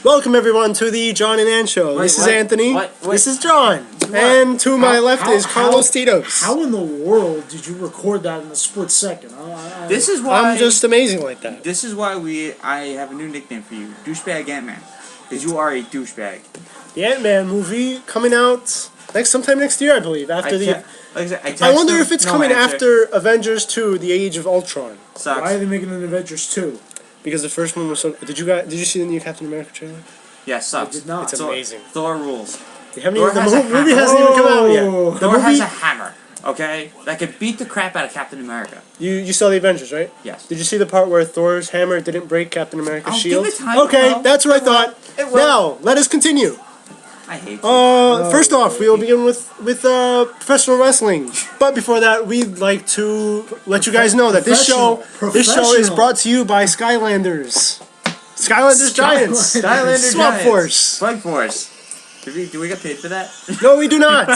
Welcome everyone to the John and Ann Show. This is Anthony. This is John. What? And to my left is Carlos Titos. How in the world did you record that in a split second? This is why I'm just amazing like that. This is why I have a new nickname for you, Douchebag Ant-Man, because you are a douchebag. The Ant-Man movie coming out sometime next year, I believe. After I wonder if it's coming after Avengers 2: The Age of Ultron. Sucks. Why are they making an Avengers 2? Because the first one was so. Did you see the new Captain America trailer? Yeah, sucks. I did not. It's amazing. Thor rules. The movie hasn't even come out yet. Thor has a hammer, okay? That could beat the crap out of Captain America. You saw the Avengers, right? Yes. Did you see the part where Thor's hammer didn't break Captain America's shield? Give it time. Okay, that's what I thought. Now, let us continue. I hate you. First off, we will begin with professional wrestling. But before that, we'd like to let you guys know that this show is brought to you by Skylanders. Skylanders Giants. Skylanders Swap Giants. Force. Slug Force. Do we get paid for that? No, we do not.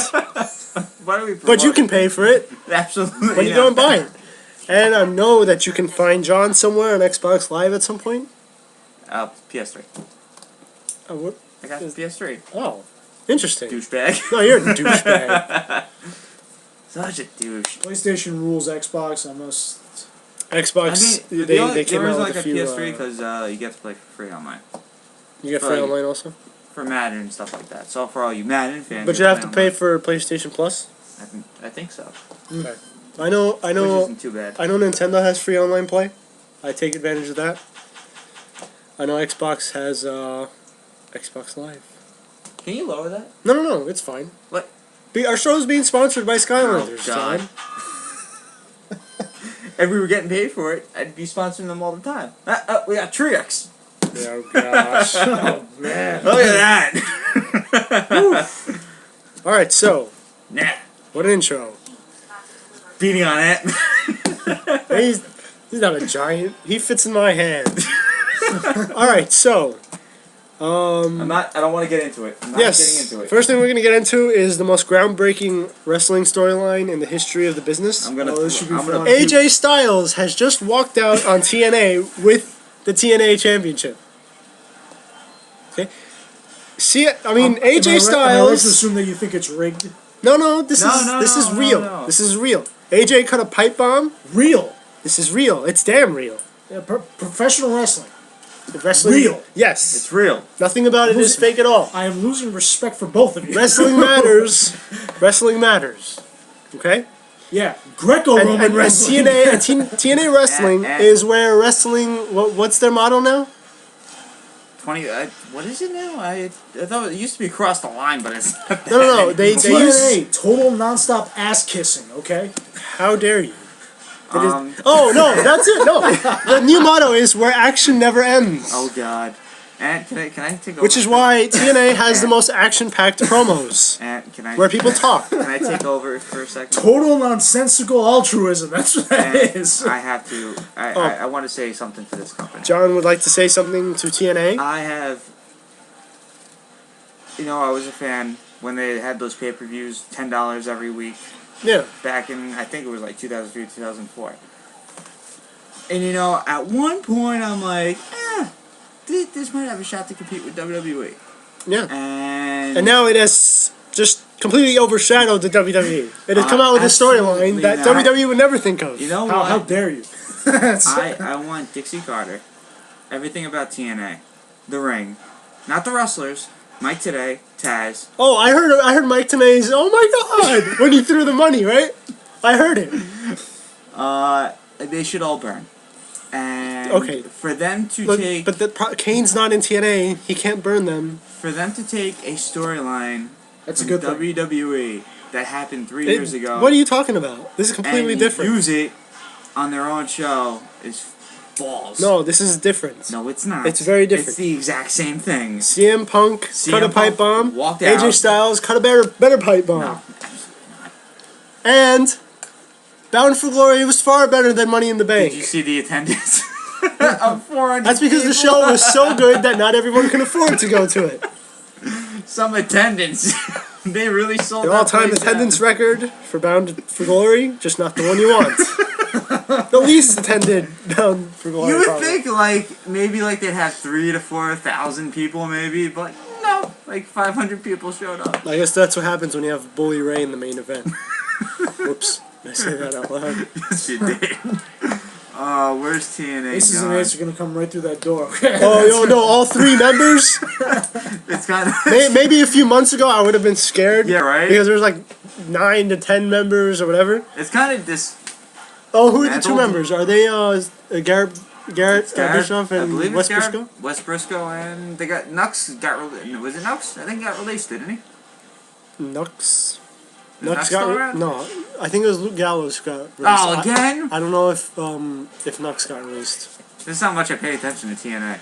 Why do we? But you can pay for it. Absolutely. When you go and buy it. And I know that you can find John somewhere on Xbox Live at some point. PS3. What? I got the PS3. Oh, interesting. Douchebag. No, you're a douchebag. Such a douche. PlayStation rules Xbox. I must. Xbox. I mean, they came out like with a few. PS3 because you get to play for free online. You get free online also. For Madden and stuff like that. So for all you Madden fans. But you have to pay for PlayStation Plus. I think so. Okay. I know. Which isn't too bad. I know Nintendo has free online play. I take advantage of that. I know Xbox has Xbox Live. Can you lower that? No, it's fine. What? Our show is being sponsored by Skylanders. Oh, God. John. If we were getting paid for it, I'd be sponsoring them all the time. We got Trix. Oh gosh. Oh man. Look at that. All right, so Nah. what an intro. Beating on it. He's not a giant. He fits in my hand. All right, so. I don't want to get into it. I'm not getting into it. First thing we're going to get into is the most groundbreaking wrestling storyline in the history of the business. This should be fun. AJ Styles has just walked out on TNA with the TNA Championship. Okay. AJ Styles. Am I right to assume that you think it's rigged? No, this is real. No. This is real. AJ cut a pipe bomb. Real. This is real. It's damn real. Yeah, professional wrestling. Wrestling. Real. Yes. It's real. Nothing about it is fake at all. I am losing respect for both of you. Wrestling matters. Wrestling matters. Okay? Yeah. Greco-Roman wrestling. TNA wrestling is where wrestling... What's their motto now? 20. What is it now? I thought it used to be across the line, but it's not that. No. They use... Total non-stop ass kissing, okay? How dare you? Oh, no, that's it. No. The new motto is where action never ends. Oh, God. And can I take over? Which is why TNA has the most action-packed promos. Where people talk. Can I take over for a second? Total nonsensical altruism. That's what that is. I have to. I want to say something to this company. John would like to say something to TNA. I have. I was a fan when they had those pay-per-views, $10 every week. Yeah. Back in, I think it was like 2003, 2004. And at one point I'm like, this might have a shot to compete with WWE. Yeah. And now it has just completely overshadowed the WWE. It has come out with a storyline that WWE would never think of. You know what? How dare you? I want Dixie Carter. Everything about TNA. The ring. Not the wrestlers. Mike Today, Taz. Oh, I heard Mike Tenay's, oh my God, when he threw the money, right? I heard it. They should all burn. And okay. For them to take... But Kane's not in TNA. He can't burn them. For them to take a storyline from WWE that happened 3 years ago... What are you talking about? This is completely different. Use it on their own show is balls. No, this is different. No, it's not. It's very different. It's the exact same thing. CM Punk cut a pipe bomb. Walked out. AJ Styles cut a better pipe bomb. No. And Bound for Glory was far better than Money in the Bank. Did you see the attendance? Of 400 That's because the show was so good that not everyone can afford to go to it. Some attendance. They really sold the all-time attendance record for Bound for Glory, just not the one you want. The least attended down for Glory You would Parlor. think like maybe like they'd have 3,000 to 4,000 people maybe, but no, like 500 people showed up. I guess that's what happens when you have Bully Ray in the main event. Whoops. Did I say that out loud? Yes, you did. Where's TNA? Aces and gone? Eights are gonna come right through that door. Oh, yo, no, all 3 members? It's kind of Maybe a few months ago I would have been scared. Yeah, right? Because there's like 9 to 10 members or whatever. It's kind of this. Oh, who are the 2 Mantled? members? Are they Garrett Bischoff I and believe West it's Garrett, Briscoe? West Briscoe, and they got Nux. Was it Nux? I think he got released, didn't he? Nux? Nux Nux still got around? no. I think it was Luke Gallows got released. Oh, again? I don't know if Nux got released. There's not much I pay attention to TNA.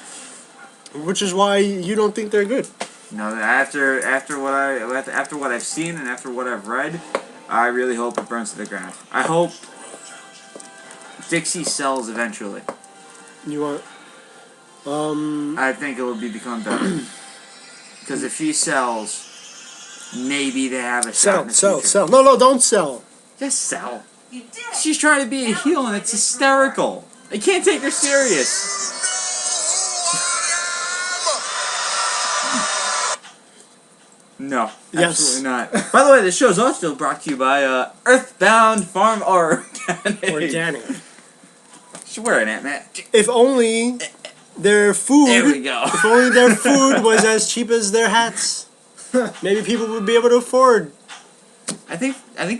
Which is why you don't think they're good. No, after what I've seen and after what I've read, I really hope it burns to the ground. I hope Dixie sells eventually. You want I think it will become better. Because if she sells, maybe they have a shot in the future. sell. No, don't sell. Just sell. She's trying to be a heel and it's hysterical. I can't take her serious. No, Yes. absolutely not. By the way, the show is also brought to you by Earthbound Farm Organic. Organic. She's wearing that, Matt. If only their food. There we go. If only their food was as cheap as their hats. Maybe people would be able to afford. I think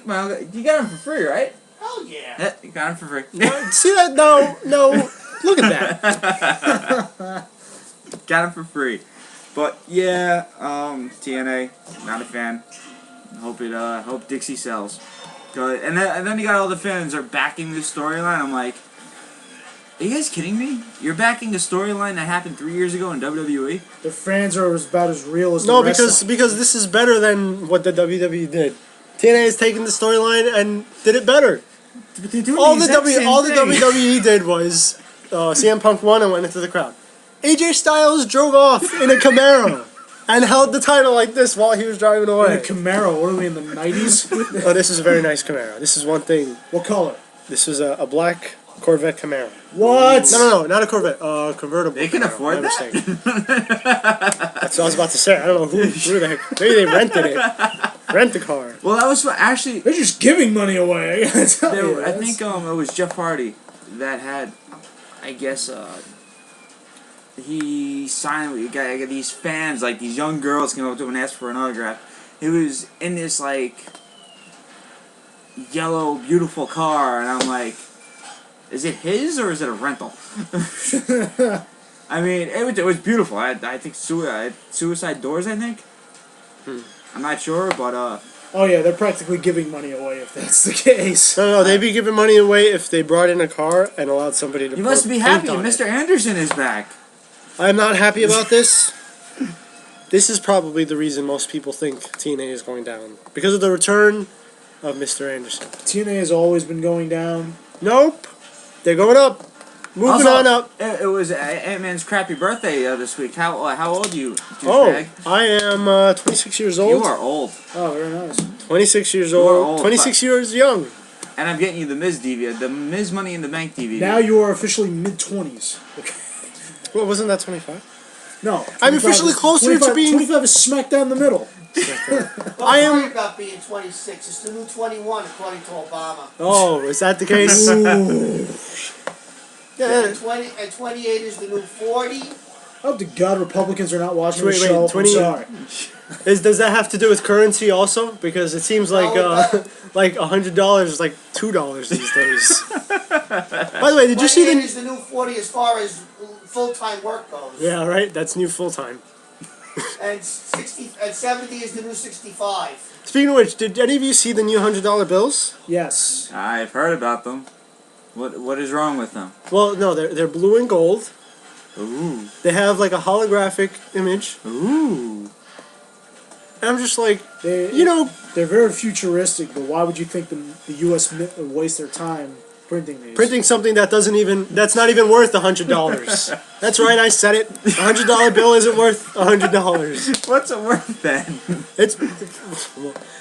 my uncle, you got them for free, right? Hell yeah. Yeah, you got them for free. See that? No. Look at that. Got them for free. But yeah, TNA, not a fan. Hope Dixie sells. And then you got all the fans are backing this storyline. I'm like, are you guys kidding me? You're backing a storyline that happened 3 years ago in WWE? The fans are about as real as No, the because this is better than what the WWE did. TNA has taken the storyline and did it better. But they're doing All the the exact same thing. WWE did was CM Punk won and went into the crowd. AJ Styles drove off in a Camaro and held the title like this while he was driving In away. a Camaro, what are we in the 90s? Oh, this is a very nice Camaro. This is one thing. What color? This is a black Corvette Camaro. What? No, not a Corvette. Convertible. They can Camaro. afford My that? mistake. That's what I was about to say. I don't know who the heck. Maybe they rented it. Rent the car. Well, that was actually. They're just giving money away. I gotta tell you, I think it was Jeff Hardy that had, I guess, he signed. You got these fans, like these young girls, came up to him and asked for an autograph. He was in this like yellow, beautiful car, and I'm like, is it his or is it a rental? I mean, it was beautiful. I think Suicide Doors. I think. I'm not sure, but Oh yeah, they're practically giving money away if that's the case. No, they'd be giving money away if they brought in a car and allowed somebody to. you must be paint happy. on it. Mr. Anderson is back. I'm not happy about this. This is probably the reason most people think TNA is going down. Because of the return of Mr. Anderson. TNA has always been going down. Nope. They're going up. Moving Also, on up. It was Ant-Man's crappy birthday this week. How old are you, Oh, douchebag? I am 26 years old. You are old. Oh, very nice. 26 years You are old. old, 26 years young. And I'm getting you the Miz DVD, the Miz Money in the Bank DVD. Now you are officially mid-20s. Okay. Well, wasn't that 25? No. I'm 25 officially is- closer to 25 being- 25 is smack down the middle. I am- Don't worry about being 26. It's the new 21, according to Obama. Oh, is that the case? Ooh. Yeah. And 28 is the new 40. I hope to God Republicans are not watching Wait, the show. 20 I'm sorry. Does that have to do with currency also? Because it seems like like $100 is like $2 these days. By the way, did you see 28 the? is the new 40 as far as full-time work goes. Yeah, right. That's new full time. And 70 is the new 65. Speaking of which, did any of you see the new $100 bills? Yes. I've heard about them. What is wrong with them? Well, no, they're blue and gold. Ooh. They have like a holographic image. Ooh. And I'm just like, They, you know, they're very futuristic, but why would you think the U.S. would waste their time printing these? printing something that's not even worth $100. That's right, I said it. $100 bill isn't worth $100. What's it worth then? It's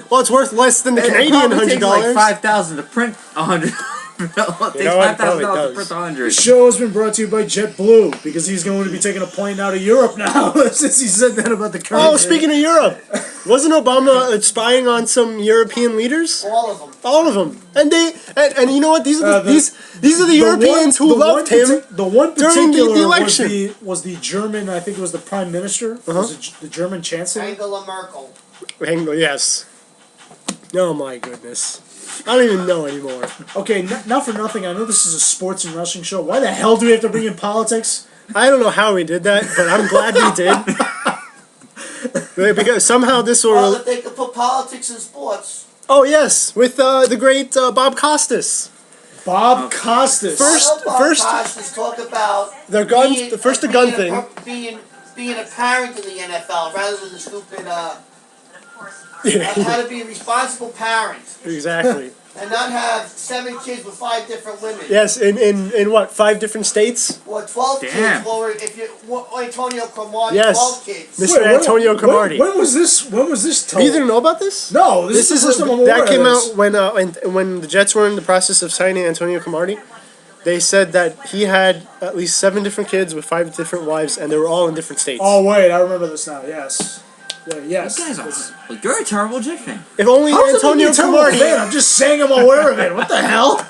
well, it's worth less than the It Canadian probably takes $100. like 5,000 to print 100. Takes know what? $5,000 Probably per does. 100. The show has been brought to you by JetBlue because he's going to be taking a plane out of Europe now since he said that about the currency. Oh, speaking of Europe, wasn't Obama spying on some European leaders? All of them. All of them, and you know what? These are these are the Europeans who loved him. The one during particular the election. was the German. I think it was the Prime Minister. Was it the German Chancellor? Angela Merkel. Yes. Oh my goodness. I don't even know anymore. Okay, not for nothing. I know this is a sports and wrestling show. Why the hell do we have to bring in politics? I don't know how we did that, but I'm glad we did. Because somehow this will. Well, if they could put politics in sports. Oh yes, with the great Bob Costas. Bob Costas. First- Costas talk about The gun, being- the first the gun being a- thing. being a parent in the NFL rather than the stupid. How to be a responsible parent Exactly. and not have 7 kids with 5 different women. Yes, in what, 5 different states? Or 12 Damn. kids. Or if you Antonio Cromartie, Yes. 12 kids. Mr. Antonio Cromartie. When was this? When was this told? You didn't know about this? No, this is the first time I'm aware that came of this. out when the Jets were in the process of signing Antonio Cromartie. They said that he had at least 7 different kids with 5 different wives, and they were all in different states. Oh wait, I remember this now. Yes. Yeah, yes. You guys are, like, you're a terrible Jet fan. If only How's Antonio Cromartie. Man, I'm just saying I'm aware of it. What the hell?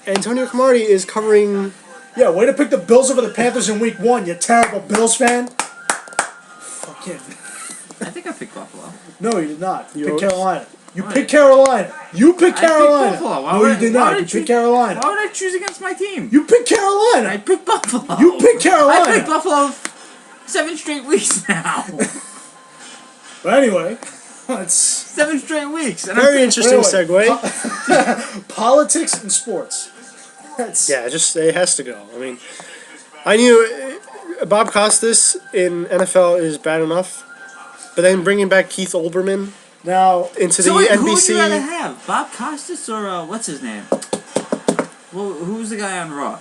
Antonio Cromartie is covering. Yeah, way to pick the Bills over the Panthers in Week 1. You terrible Bills fan. Fucking. I think I picked Buffalo. No, you did not. You picked Yours? Carolina. You Why? picked Carolina. You picked I picked Carolina. Buffalo. Why No, would you I- did why not. would I You choose- picked Carolina. Why would I choose against my team? You picked Carolina. I picked Buffalo. You picked Carolina. I picked Buffalo 7 straight weeks now. But anyway, it's 7 straight weeks. And Very interesting Wait. segue. politics and sports. That's Yeah, it has to go. I mean, I knew Bob Costas in NFL is bad enough, but then bringing back Keith Olbermann now. into So the wait, NBC. who would you rather have? Bob Costas or what's his name? Well, who's the guy on Raw?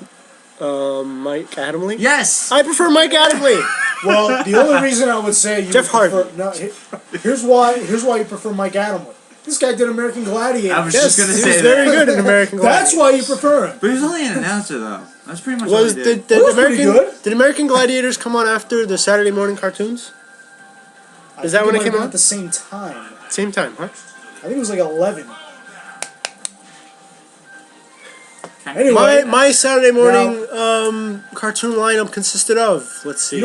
Mike Adamle? Yes! I prefer Mike Adamle. Well, the only reason I would say you Jeff would prefer, Hardy. no, here's why you prefer Mike Adamle. This guy did American Gladiator. I was Yes, just going to he say was that. very good in American Gladiator. That's why you prefer him. But he was only an announcer, though. That's pretty much all Was he did. did That was pretty good. Did American Gladiators come on after the Saturday morning cartoons? Is that I think when it might came have been out? at the same time? Same time, huh? I think it was like 11. Okay. Anyway, My Saturday morning cartoon lineup consisted of, let's see. you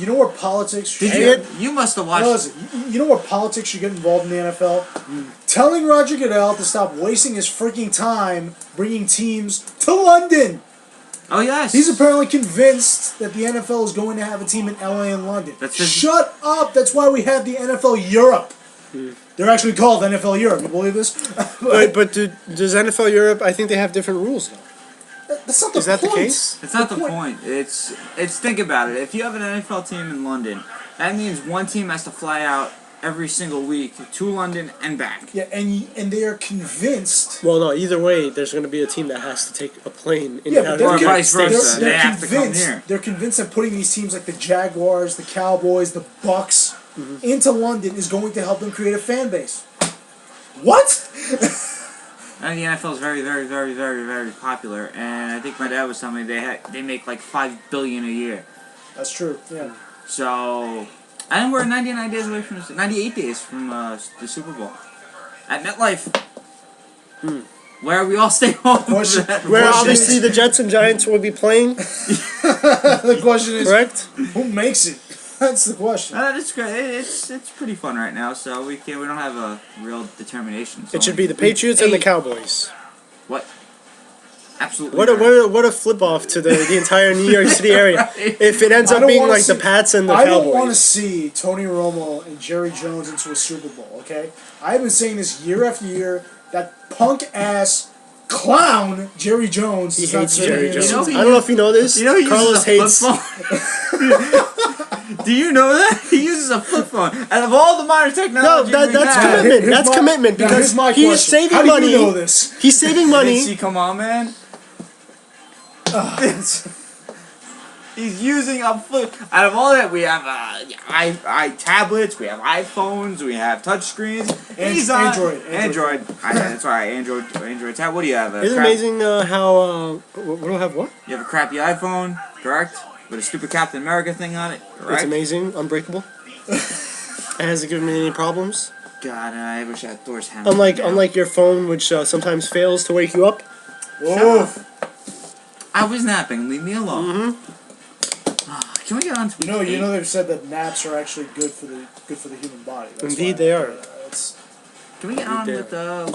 know where politics. Did should you? get- You must have No, watched. listen, you know where politics should get involved in the NFL? Telling Roger Goodell to stop wasting his freaking time bringing teams to London. Oh yes. He's apparently convinced that the NFL is going to have a team in LA and London. That's his- Shut up! That's why we have the NFL Europe. They're actually called NFL Europe. You believe this? But does NFL Europe? I think they have different rules though. That's not the Is that the point. case? It's not the point. It's think about it. If you have an NFL team in London, that means one team has to fly out every single week to London and back. Yeah, and they are convinced. Well, no. Either way, there's going to be a team that has to take a plane in Yeah, and but out they're of the Or United vice versa. States. They have to come convinced. here. They're convinced that putting these teams like the Jaguars, the Cowboys, the Bucks into London is going to help them create a fan base. What? And the NFL is very, very, very, very, very popular. And I think my dad was telling me they make like $5 billion a year. That's true. Yeah. So, and we're 99 days away from 98 days from the Super Bowl at MetLife, where we all stay home. Question- for that. Where Question obviously is- the Jets and Giants will be playing, The question is, correct? who makes it? That's the question. It's great. It's pretty fun right now. So we don't have a real determination. So It should be the Patriots and the Cowboys. What? Absolutely. What a flip off to the entire New York City area. If it ends I up don't being wanna like the see- Pats and the I don't want to Cowboys. see Tony Romo and Jerry Jones into a Super Bowl, okay? I've been saying this year after year. That punk-ass clown, Jerry Jones, He is not hates serving Jerry in Jones. the You know Super he I don't know if you know this. You know he Carlos uses a hates. flip phone. Do you know that he uses a flip phone? Out of all the modern No, technology, that's have, commitment. Here's That's my- commitment now, because here's my he's question. saving How do money. you know this? He's saving money. Dixie, come on, man. He's using a flip. Out of all that, we have tablets, we have iPhones, we have touchscreens. He's on Android. That's right. Android tab. What do you have? Isn't it amazing how what do I have? What? You have a crappy iPhone, correct? With a stupid Captain America thing on it, correct? It's amazing, unbreakable. It hasn't given me any problems. God, I wish I had Thor's hammer. Unlike your phone, which sometimes fails to wake you up. Oh. I was napping. Leave me alone. Can we get on to You know they've said that naps are actually good for the human body. That's Indeed, they are. Can we get on with the?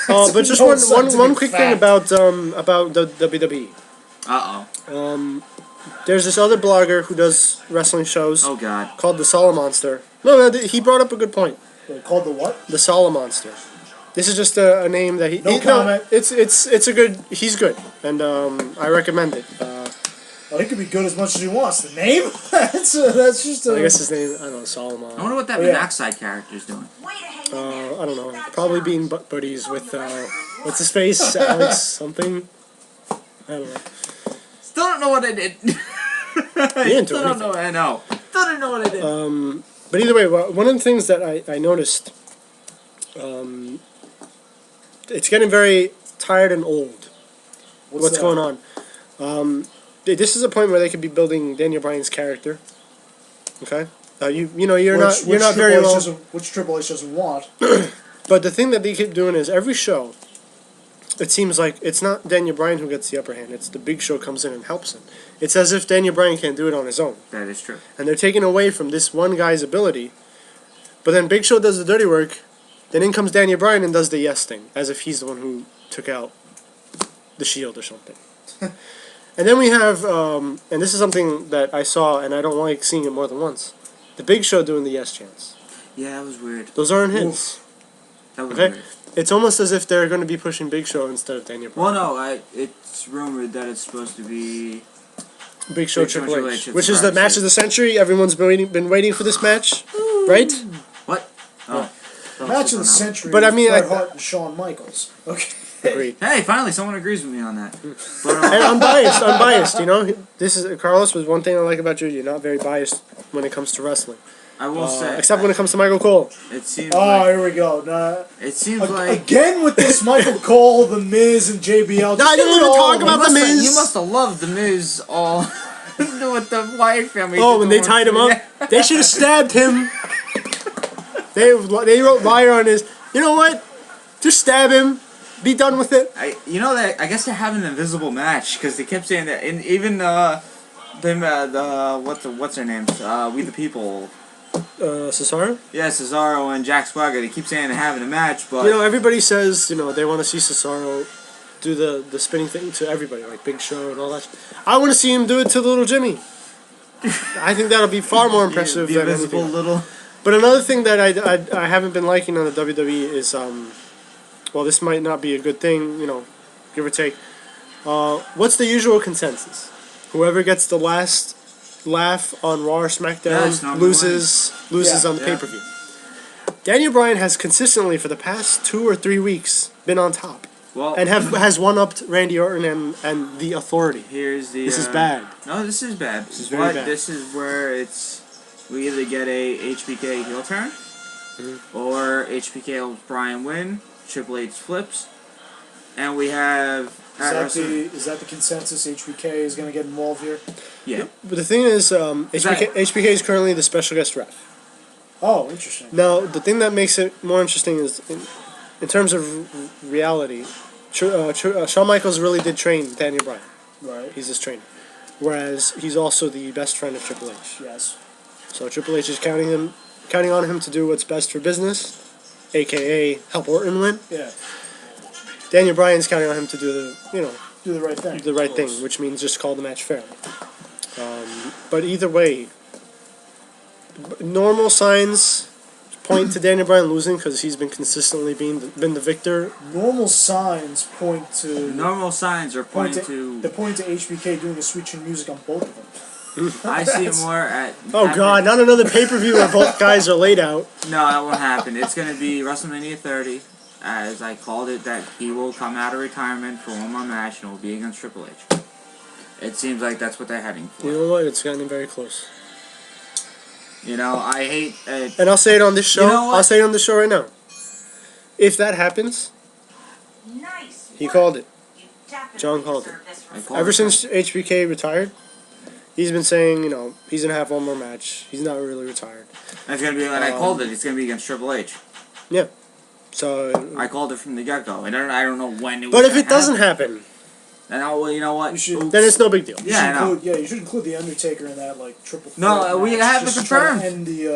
But just one quick thing about the WWE. There's this other blogger who does wrestling shows. Oh God. Called the Solid Monster. No, he brought up a good point. Called the what? The Solid Monster. This is just a name that he. No comment. It's a good. He's good, and I recommend it. He could be good as much as he wants. The name? that's just. I guess his name. I don't know. Solomon. I wonder what that Monoxide character's doing. I don't know. Probably being buddies with what's his face? Alex something. I don't know. Still don't know what I did. Still don't know. I know. Still don't know what I did. But either way, one of the things that I noticed, it's getting very tired and old. What's going on? This is a point where they could be building Daniel Bryan's character. Okay, you're not very well. Which Triple H doesn't want. But the thing that they keep doing is every show, it seems like it's not Daniel Bryan who gets the upper hand. It's the Big Show comes in and helps him. It's as if Daniel Bryan can't do it on his own. That is true. And they're taking away from this one guy's ability. But then Big Show does the dirty work. Then in comes Daniel Bryan and does the yes thing, as if he's the one who took out the Shield or something. And then we have, and this is something that I saw, and I don't like seeing it more than once. The Big Show doing the yes chants. Yeah, that was weird. Those aren't his. That was weird. It's almost as if they're going to be pushing Big Show instead of Daniel Bryan. Well, no, it's rumored that it's supposed to be Big Show Triple H, which is the match of the century. Everyone's been waiting for this match, right? What? Oh. Match of the century. But I mean, Bret Hart and Shawn Michaels. Okay. Agreed. Hey, finally, someone agrees with me on that. But, and unbiased. You know, this is Carlos. Was one thing I like about you. You're not very biased when it comes to wrestling. I will say, except when it comes to Michael Cole. It seems. Here we go. It seems like again with this Michael Cole, The Miz, and JBL. No, I didn't even talk about The Miz. You must have loved The Miz all with the Wyatt family. Oh, when they tied him up, they should have stabbed him. They wrote liar on his. You know what? Just stab him. Be done with it. I guess they're having an invisible match because they kept saying that, and even what's their names? We the People. Cesaro? Yeah, Cesaro and Jack Swagger. They keep saying they're having a match, but everybody says they want to see Cesaro do the spinning thing to everybody, like Big Show and all that. I want to see him do it to Little Jimmy. I think that'll be far more impressive than anything. Little. But another thing that I haven't been liking on the WWE is well, this might not be a good thing, give or take. What's the usual consensus? Whoever gets the last laugh on Raw or SmackDown loses on the pay-per-view. Daniel Bryan has consistently for the past 2 or 3 weeks been on top. Well, and has one-upped Randy Orton and the Authority. Here's the. This is bad. No, this is bad. This is very bad. This is where we either get a HBK heel turn, or HBK helps Bryan win. Triple H flips, and we have. Is that the consensus? HBK is going to get involved here. Yeah, but the thing is, HBK is currently the special guest ref. Oh, interesting. Now, the thing that makes it more interesting is, in terms of reality, Shawn Michaels really did train Daniel Bryan. Right. He's his trainer, whereas he's also the best friend of Triple H. Yes. So Triple H is counting on him to do what's best for business. AKA help Orton win. Yeah. Daniel Bryan's counting on him to do the right thing. The right thing, which means just call the match fairly. But either way, normal signs point to Daniel Bryan losing because he's been consistently been the victor. Normal signs point to. Normal signs are pointing to. They're pointing to HBK doing the sweet chin music on both of them. I see it more at. Oh God! Not another pay-per-view where both guys are laid out. No, that won't happen. It's going to be WrestleMania 30, as I called it. That he will come out of retirement for one more match, and it will be against Triple H. It seems like that's what they're heading for. You know what? It's gotten very close. You know, I hate. And I'll say it on this show. You know what? I'll say it on the show right now. If that happens, he called it. John called it. Ever since HBK retired, he's been saying, you know, he's gonna have one more match. He's not really retired. It's gonna be, and I called it. It's gonna be against Triple H. Yeah. So I called it from the get go. I don't know when it was. But if it doesn't happen, then well, you know what? Then it's no big deal. Yeah, I know. You should include the Undertaker in that like triple. No, we have it confirmed.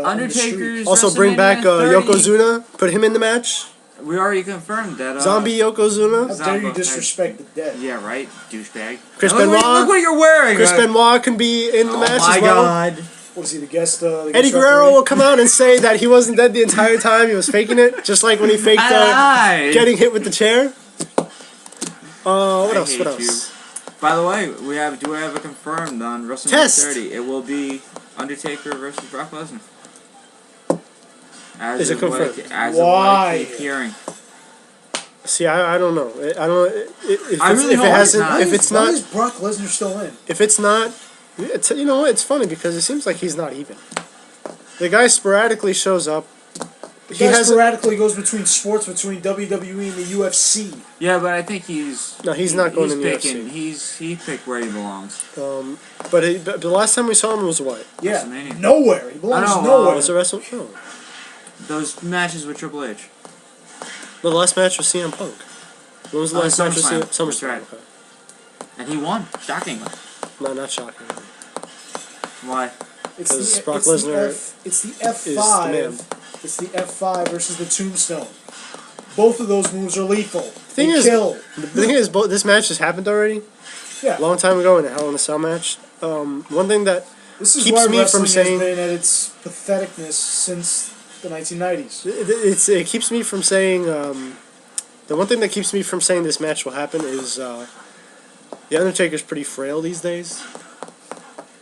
Undertaker's also bring back Yokozuna. Put him in the match. We already confirmed that. Zombie Yokozuna. How dare you disrespect the dead? Yeah, right, douchebag. Chris Benoit. Look what you're wearing. Chris Benoit can be in the match as well. Oh my God. What is he, the guest? Eddie Guerrero will come out and say that he wasn't dead the entire time. He was faking it, just like when he faked getting hit with the chair. What else? What else? By the way, do we have it confirmed on WrestleMania 30? It will be Undertaker versus Brock Lesnar. Is it confirmed? Why? I keep hearing. See, I don't know. I don't. If it's not, why is Brock Lesnar still in? If it's not, you know what? It's funny because it seems like he's not even. The guy sporadically shows up. He sporadically goes between sports, between WWE and the UFC. Yeah, but I think he's not going in the UFC. He picked where he belongs. But the last time we saw him was what? Yeah, nowhere. He belongs nowhere. Was the wrestle? No. Those matches with Triple H. The last match was CM Punk. When was the last match with SummerSlam? Right. Okay. And he won, shockingly. No, not shocking. Why? Because Brock Lesnar it's the F5. It's the F5 versus the Tombstone. Both of those moves are lethal. The thing is, this match has happened already. Yeah. A long time ago in a Hell in a Cell match. One thing that keeps me from saying has been at its patheticness since the 1990s. It keeps me from saying the one thing that keeps me from saying this match will happen is the Undertaker's pretty frail these days.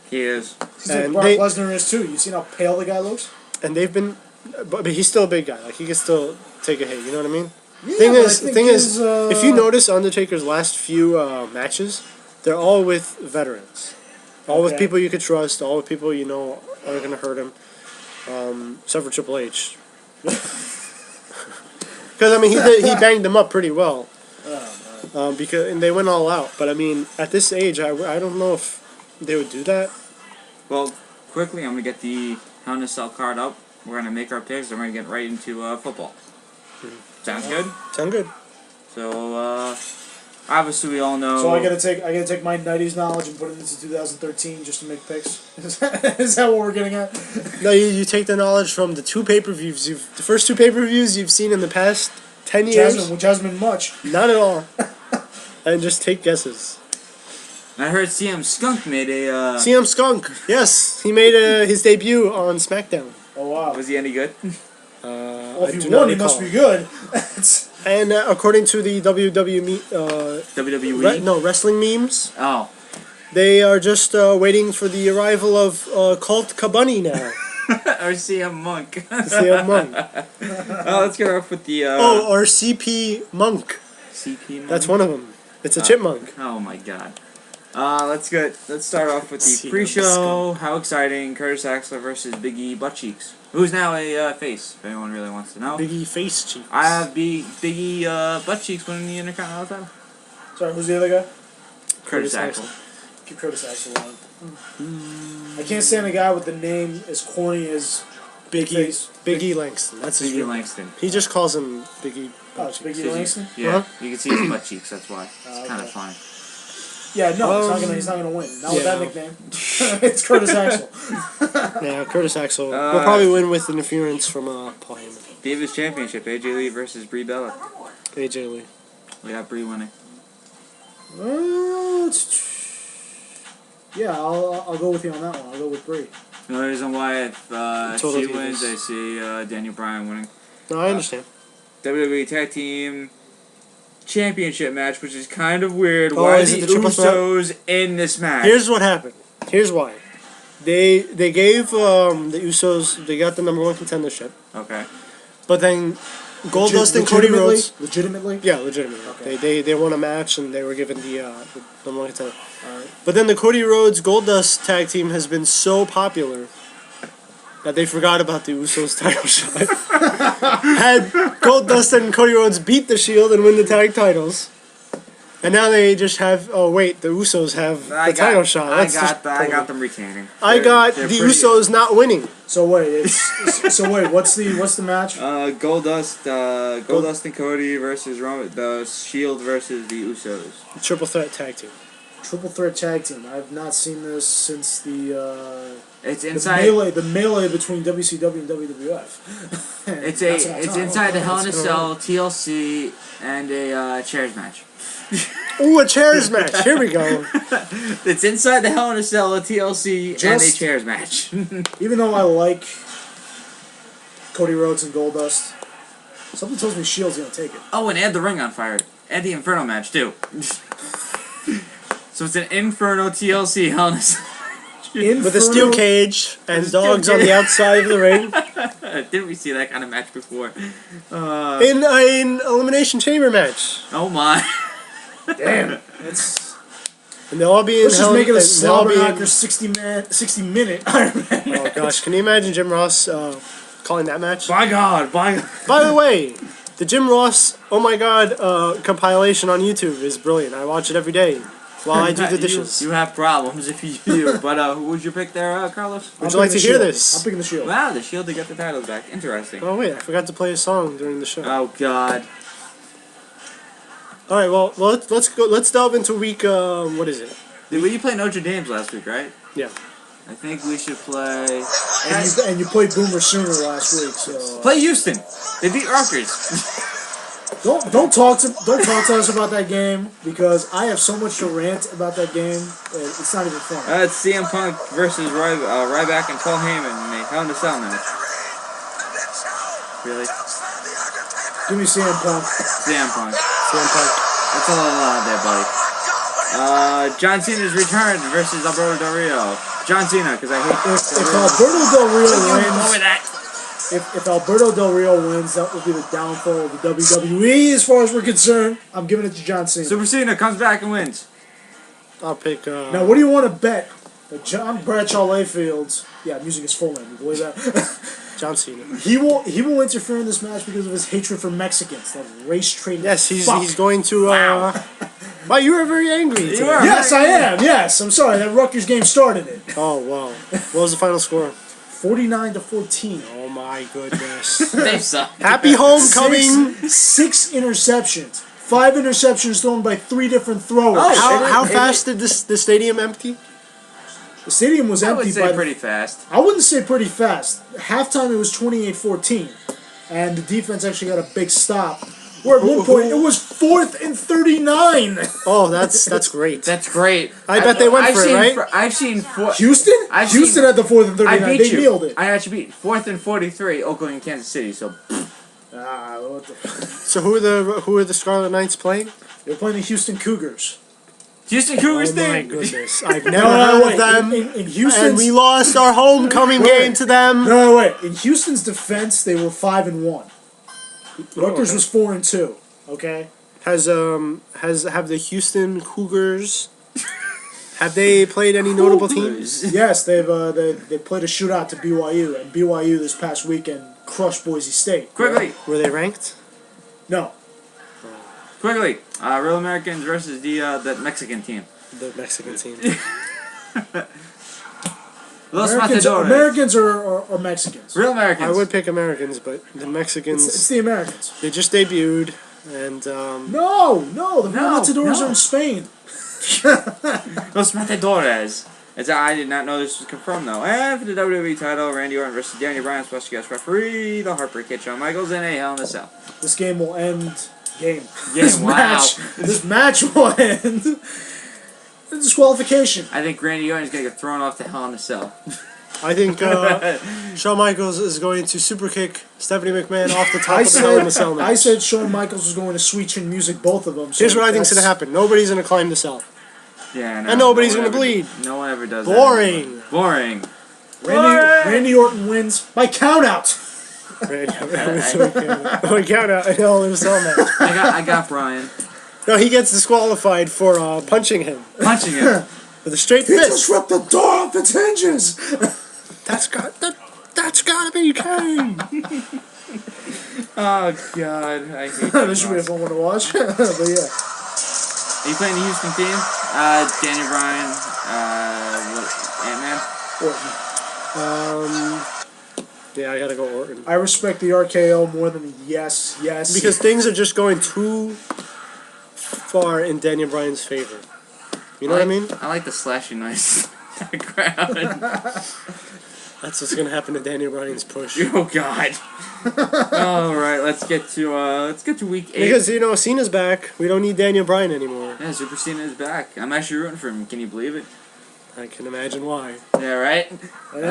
He is. And Brock Lesnar is too. You seen how pale the guy looks? And they've been, but he's still a big guy. Like he can still take a hit. You know what I mean? Yeah, thing is, if you notice Undertaker's last few matches, they're all with veterans, all with people you could trust, all with people you know aren't gonna hurt him. Except for Triple H. Because I mean, he banged them up pretty well. And they went all out. But I mean, at this age, I don't know if they would do that. Well, quickly, I'm gonna get the Hell in a Cell card up. We're gonna make our picks. And we're gonna get right into football. Sounds good. Sound good. So obviously we all know. So I gotta take my '90s knowledge and put it into 2013 just to make picks. Is that what we're getting at? No, you take the knowledge from the two pay-per-views. The first two pay-per-views you've seen in the past 10 years. Which hasn't been much. Not at all. And just take guesses. I heard CM Skunk made a. CM Skunk, yes, he made his debut on SmackDown. Oh wow! Was he any good? Well, if he won, he must be good. And according to the WWE, wrestling memes. Oh. They are just waiting for the arrival of Colt Cabani now. Or CM Monk. CM Monk. Let's get off with the. or CP Monk. CP Monk. That's one of them. It's a chipmunk. Oh my God. Let's start off with the pre-show. How exciting! Curtis Axler versus Big E Butt Cheeks, who's now a face. If anyone really wants to know. Big E face cheeks. I have Big E Butt Cheeks winning the Intercontinental title. Sorry, who's the other guy? Curtis Axel. Keep Curtis Axel on. I can't stand a guy with the name as corny as Big E. Big E Langston. That's Big E Langston. He just calls him Big E. Oh, it's Big E Langston. Yeah, you can see his butt cheeks. That's why. It's kind of funny. Yeah, no, he's not gonna win. Not with that nickname. It's Curtis Axel. Yeah, Curtis Axel will probably win with interference from Paul Heyman. Davis Championship: AJ Lee versus Brie Bella. AJ Lee. We got Brie winning. Yeah, I'll go with you on that one. I'll go with Brie. The only reason why if she wins, I see Daniel Bryan winning. No, I understand. WWE Tag Team Championship match, which is kind of weird. Why are the Usos in this match? Here's what happened. Here's why. They gave the Usos, they got the #1 contendership. Okay. But then Goldust and Cody Rhodes. Legitimately? Yeah, legitimately. Okay. They won a match and they were given the number one contender. Alright. But then the Cody Rhodes Goldust tag team has been so popular that they forgot about the Usos title shot. Had Goldust and Cody Rhodes beat the Shield and win the tag titles. And now they just have. Oh wait, the Usos have the title shot. I got them retaining. I got the Usos not winning. So wait, what's the match? Goldust and Cody versus the Shield versus the Usos. Triple threat tag team. Triple threat tag team. I've not seen this since it's inside the melee between WCW and WWF. It's inside the Hell in a Cell, TLC, and a chairs match. Ooh, a chairs match. Here we go. It's inside the Hell in a Cell, a TLC, and a chairs match. Even though I like Cody Rhodes and Goldust, something tells me Shield's gonna take it. Oh, and add the ring on fire. Add the Inferno match too. So it's an Inferno TLC Hell in a Cell. With a steel cage and dogs on the outside of the ring. Didn't we see that kind of match before? In an elimination chamber match. Oh my. Damn. And they'll all be in Let's just make it a slobber in... knocker 60-minute Iron Man match. Oh gosh, can you imagine Jim Ross calling that match? By God. By the way, the Jim Ross Oh My God compilation on YouTube is brilliant. I watch it every day while I do the dishes. You have problems if you do. But who would you pick there, Carlos? Would you like to hear this? I'm picking the Shield. Wow, the Shield to get the titles back. Interesting. Oh wait, I forgot to play a song during the show. Oh God. All right, well let's go. Let's delve into week. What is it? You played Notre Dame last week, right? Yeah. I think we should play. And you played Boomer Sooner last week, so play Houston. They beat Rutgers. Don't talk to us about that game because I have so much to rant about that game. It's not even fun. It's CM Punk versus Ryback and Paul Heyman in a Hell in a Cell match. Really? Give me CM Punk. CM Punk. That's a little loud there, buddy. John Cena's return versus Alberto Del Rio. John Cena, because I hate. If Alberto Del Rio wins, that. If Alberto Del Rio wins, that will be the downfall of the WWE as far as we're concerned. I'm giving it to John Cena. Super Cena comes back and wins. I'll pick. Now, what do you want to bet? That John Bradshaw Layfield's, yeah, I'm using his full name. You believe that? John Cena. He will interfere in this match because of his hatred for Mexicans. That race trait. Yes, he's going to. Wow, you were very angry today. Yes, I am. Yes, I'm sorry. That Rutgers game started it. Oh wow! What was the final score? 49-14. Oh my goodness! They suck. Happy homecoming! Six interceptions. 5 interceptions thrown by 3 different throwers. Oh, how fast did the stadium empty? The stadium was empty. I would say pretty fast. I wouldn't say pretty fast. Halftime it was 28-14, and the defense actually got a big stop. Where at one point it was 4th and 39. Oh, that's great. That's great. I bet they went for it, right? I've seen Houston. Houston had the 4th and 39. I beat they you. nailed it. I actually beat 4th and 43. Oakland and Kansas City. So. What the? So who are the Scarlet Knights playing? They're playing the Houston Cougars. Houston Cougars thing. Oh my thing. goodness! I've never heard of them. In Houston, and we lost our homecoming game to them. No, wait. In Houston's defense, they were 5-1. Rutgers was 4-2. Okay. Have the Houston Cougars? Have they played any notable teams? Yes, they played a shootout to BYU, and BYU this past weekend crushed Boise State. Quickly. Were they ranked? No. Quickly. Real Americans versus the Mexican team. The Mexican team. Los Americans are Mexicans. Real Americans. I would pick Americans, but the Mexicans. It's the Americans. They just debuted, and No, the Matadors are in Spain. Los Matadores. I did not know this was confirmed though. And for the WWE title, Randy Orton versus Daniel Bryan, special guest referee, the Heartbreak Kid, Shawn Michaels, in a Hell in a Cell. This game will end. This match will end. Disqualification. I think Randy Orton is going to get thrown off the Hell in a Cell. I think Shawn Michaels is going to super kick Stephanie McMahon off the top of the Hell in a Cell match. I said Shawn Michaels was going to sweet chin music both of them. So here's what I think's going to happen. Nobody's going to climb the cell. Yeah, and nobody's going to bleed. No one ever does Boring. that. Boring. Randy Orton wins by countout. We count out an Hell in a Cell match. I got Brian. No, he gets disqualified for punching him. Punching him. With a straight He fist. just ripped the door off its hinges. That's gotta be Kane. Oh God, I hate that. This should be a fun one to watch. But yeah. Are you playing the Houston team? Daniel Bryan, Ant-Man? Yeah, I gotta go Orton. I respect the RKO more than yes. Because things are just going too far in Daniel Bryan's favor. You know what I mean? I like the slashing noise in the background. That's what's gonna happen to Daniel Bryan's push. Oh God. All right, let's get to week 8. Because Cena's back. We don't need Daniel Bryan anymore. Yeah, Super Cena is back. I'm actually rooting for him. Can you believe it? I can imagine why. Yeah, right. And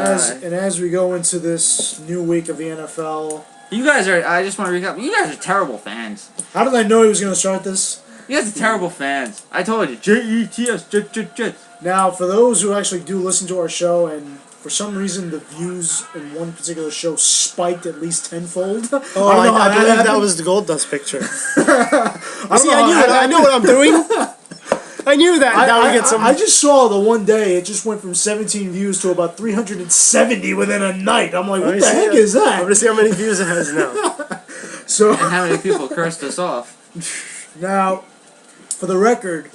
as we go into this new week of the NFL, You guys are. I just want to recap. You guys are terrible fans. how did I know he was going to start this? You guys are terrible fans. I told you. Jets. Jets. Now, for those who actually do listen to our show, and for some reason the views in one particular show spiked at least tenfold. Oh, I believe that was the Gold Dust picture. I knew what I'm doing. I knew that. Would get some. I just saw the one day it just went from 17 views to about 370 within a night. I'm like, what the heck is that? I'm gonna see how many views it has now. So And how many people cursed us off? now, for the record,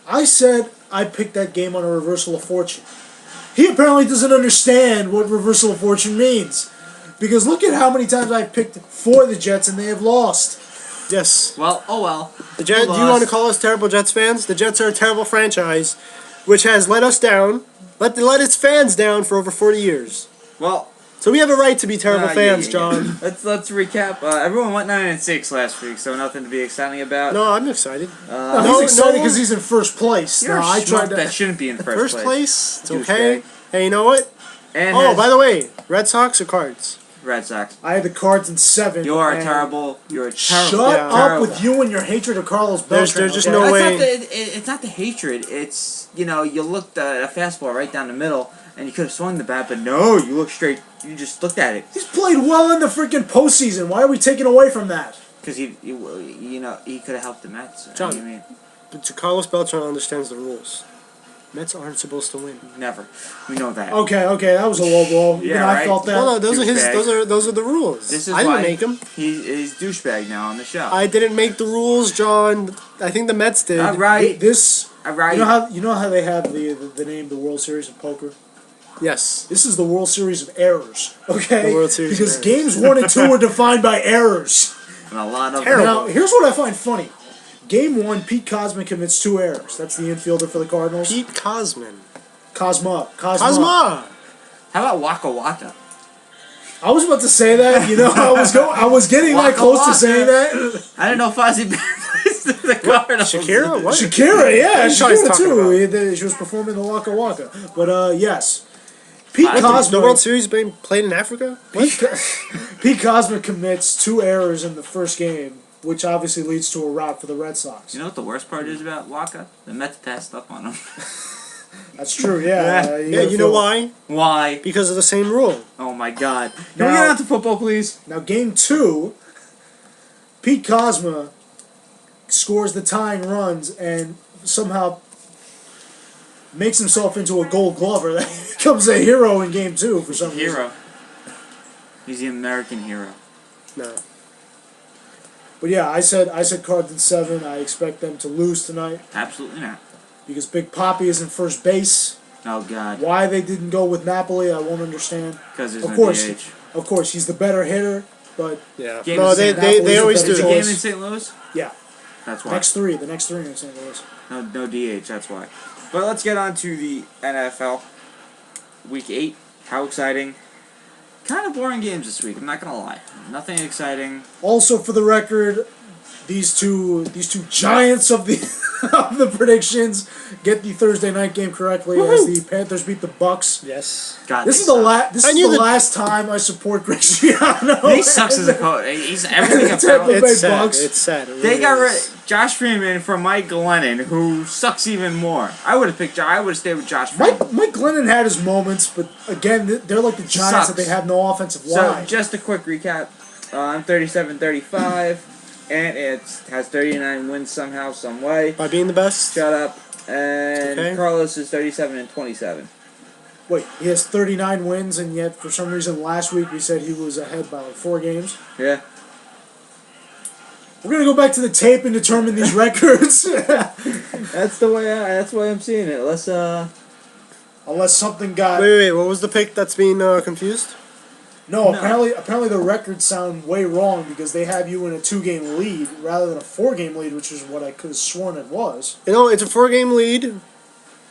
I said I picked that game on a reversal of fortune. He apparently doesn't understand what reversal of fortune means. Because look at how many times I've picked for the Jets and they have lost. Yes. Well, oh well. The Jets. Do you want to call us terrible Jets fans? The Jets are a terrible franchise, which has let us down, let its fans down for over 40 years. Well. So we have a right to be terrible fans, John. Let's recap. Everyone went 9-6 last week, so nothing to be excited about. No, I'm excited. He's excited because he's in first place. You're I tried that shouldn't be in first place. It's okay. Douchebag. Hey, you know what? And by the way, Red Sox or Cards? Red Sox. I had the Cards in 7. You are terrible. You're a terrible. Shut up with you and your hatred of Carlos Beltran. There's just no way. It's not the hatred. It's, you looked at a fastball right down the middle, and you could have swung the bat, but no, you look straight. You just looked at it. He's played well in the freaking postseason. Why are we taking away from that? Because he could have helped the Mets. John, I mean, but Carlos Beltran understands the rules. Mets aren't supposed to win. never. We know that. Okay, that was a low blow. Yeah, I right? felt that. Well, no, those are the rules. This is I why didn't make them. He's douchebag now on the show. I didn't make the rules, John. I think the Mets did. All right. All right. You know how they have the name the World Series of Poker? Yes. This is the World Series of Errors. Okay. The World Series because of errors. games 1 and 2 were defined by errors. And a lot of Terrible. Now, here's what I find funny. Game 1, Pete Cosman commits 2 errors. That's the infielder for the Cardinals. Pete Cosman. Cosma. Cosma. How about Waka Waka? I was about to say that. I was getting that Waka close Waka. to saying that. I didn't know Fozzie plays the Cardinals. Shakira? What? Shakira, yeah, What are you Shakira talking too. She was performing the Waka Waka. But yes, Pete The Cosman. World Series being played in Africa? What? Pete Cosman commits 2 errors in the first game, which obviously leads to a rout for the Red Sox. You know what the worst part is about Waka? The Mets passed up on him. That's true. Yeah. You know why? Why? Because of the same rule. Oh my God! Can Now- we get on to football, please? Now, game 2, Pete Cosma scores the tying runs and somehow makes himself into a Gold Glover. That becomes a hero in game 2 for some reason. Hero. He's the American hero. No. But yeah, I said Cards in 7. I expect them to lose tonight Absolutely not. because Big Papi is in first base. Oh God. Why they didn't go with Napoli, I won't understand. Because there's Of no course, DH. of course, he's the better hitter, but Yeah. Game No, is they in Napoli's always a do Is the better that. game in St. Louis? yeah, That's why. the next three in St. Louis. No DH. That's why. But let's get on to the NFL. Week 8. How exciting! Kind of boring games this week. I'm not gonna lie. Nothing exciting. Also, for the record, these two giants of the of the predictions get the Thursday night game correctly as the Panthers beat the Bucks. Yes. God, This they is the suck. last time I support Cristiano. He sucks as a coach. He's everything Tampa about. Bay It's sad. Bucks. It's sad. It They really got rid. is. Josh Freeman for Mike Glennon, who sucks even more. I would have picked. I would have stayed with Josh Freeman. Mike Glennon had his moments, but again, they're like the Giants that they have no offensive line. So just a quick recap. I'm 37-35, and it has 39 wins somehow, some way. By being the best. Shut up. And Okay. Carlos is 37-27. Wait, he has 39 wins, and yet for some reason last week we said he was ahead by like 4 games. Yeah. We're gonna go back to the tape and determine these records. That's the way. That's the way I'm seeing it. Unless something got. Wait. What was the pick that's being confused? No, No. apparently the records sound way wrong because they have you in a 2-game lead rather than a 4-game lead, which is what I could have sworn it was. You know, it's a 4-game lead.